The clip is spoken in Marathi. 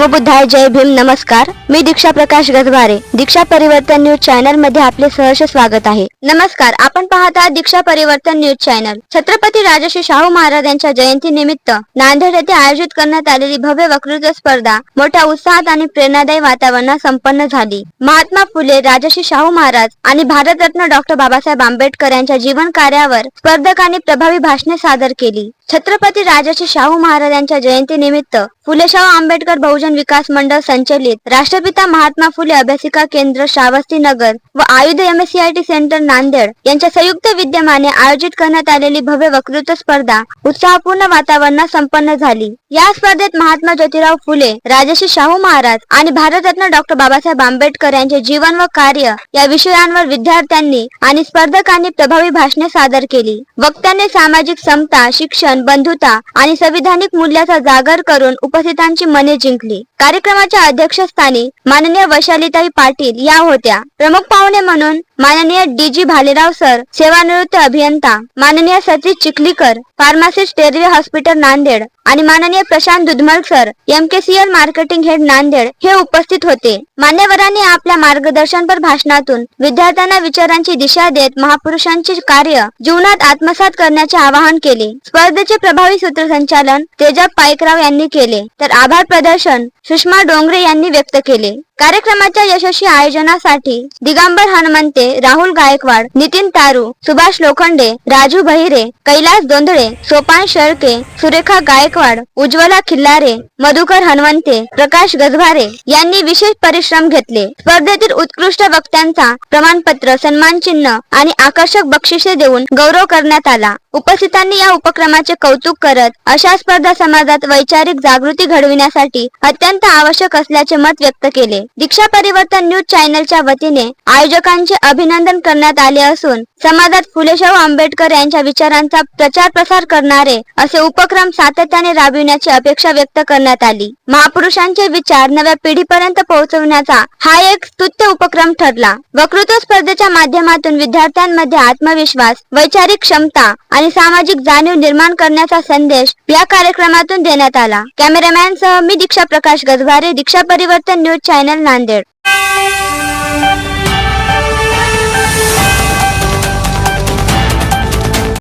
नमो बुद्धाय, जय भीम. नमस्कार, मी दीक्षा प्रकाश गजभारे. दीक्षा परिवर्तन न्यूज चॅनल मध्ये आपले सहर्ष स्वागत आहे. नमस्कार, आपण पाहत आहात दीक्षा परिवर्तन न्यूज चॅनल. छत्रपती राजर्षी शाहू महाराज यांच्या जयंती निमित्त नांदेड येथे आयोजित करण्यात आलेली भव्य वक्तृत्व स्पर्धा मोठ्या उत्साहात आणि प्रेरणादायी वातावरणात संपन्न झाली. महात्मा फुले, राजर्षी शाहू महाराज आणि भारतरत्न डॉक्टर बाबासाहेब आंबेडकर यांच्या जीवन कार्यावर स्पर्धकांनी प्रभावी भाषणे सादर केली. छत्रपती राजर्षी शाहू महाराज यांच्या जयंती निमित्त फुले शाहू आंबेडकर बहुजन विकास मंडळ संचलित राष्ट्रपिता महात्मा फुले अभ्यासिका केंद्र श्रावस्ती नगर व आयुध MSCIT सेंटर नांदेड यांच्या संयुक्त विद्यमाने आयोजित करण्यात आलेली भव्य वक्तृत्व स्पर्धा उत्साहपूर्ण वातावरणात संपन्न झाली. या स्पर्धेत महात्मा ज्योतिराव फुले, राजर्षी शाहू महाराज आणि भारतरत्न डॉक्टर बाबासाहेब आंबेडकर यांचे जीवन व कार्य या विषयांवर विद्यार्थ्यांनी आणि स्पर्धकांनी प्रभावी भाषणे सादर केली. वक्त्यांनी सामाजिक समता, शिक्षण, बंधुता आणि संविधानिक मूल्याचा जागर करून उपस्थितांची मने जिंकली. कार्यक्रमाच्या अध्यक्षस्थानी माननीय वैशालीताई पाटील या होत्या. प्रमुख पाहुणे म्हणून माननीय DG भालेराव सर, सेवानिवृत्त अभियंता, माननीय सतीश चिखलीकर, फार्मासिस्ट, टेरवे हॉस्पिटल नांदेड आणि माननीय Prashant Dudhmal sir, MKCL marketing head Nanded हे उपस्थित होते. मान्यवरांनी आपल्या मार्गदर्शनपर भाषणातून विद्यार्थ्यांना विचारांची दिशा देत महापुरुषांचे कार्य जीवनात आत्मसात करण्याचे आवाहन केले. स्पर्धेचे प्रभावी सूत्रसंचालन तेजप पाईकराव यांनी केले, तर आभार प्रदर्शन सुषमा डोंगरे यांनी व्यक्त केले. कार्यक्रमाच्या यशस्वी आयोजनासाठी दिगंबर हनुमंते, राहुल गायकवाड, नितीन तारू, सुभाष लोखंडे, राजू बहिरे, कैलास दोंदळे, सोपान शेळके, सुरेखा गायकवाड, उज्ज्वला खिल्लारे, मधुकर हनुमंते, प्रकाश गजभारे यांनी विशेष परिश्रम घेतले. स्पर्धेतील उत्कृष्ट वक्त्यांचा प्रमाणपत्र, सन्मान चिन्ह आणि आकर्षक बक्षिसे देऊन गौरव करण्यात आला. उपस्थितांनी या उपक्रमाचे कौतुक करत अशा स्पर्धा समाजात वैचारिक जागृती घडविण्यासाठी अत्यंत आवश्यक असल्याचे मत व्यक्त केले. दीक्षा परिवर्तन न्यूज चॅनलच्या वतीने आयोजकांचे अभिनंदन करण्यात आले असून समाजात फुले शाहू आंबेडकर यांच्या विचारांचा प्रचार प्रसार करणारे असे उपक्रम सातत्याने राबविण्याची अपेक्षा व्यक्त करण्यात आली. महापुरुषांचे विचार नव्या पिढीपर्यंत पोहोचवण्याचा हा एक स्तुत्य उपक्रम ठरला. वक्तृत्व स्पर्धेच्या माध्यमातून विद्यार्थ्यांमध्ये आत्मविश्वास, वैचारिक क्षमता आणि सामाजिक जाणीव निर्माण करण्याचा संदेश या कार्यक्रमातून देण्यात आला. कॅमेरामॅन सह मी दीक्षा प्रकाश गजभारे, दीक्षा परिवर्तन न्यूज चॅनल नांदेड.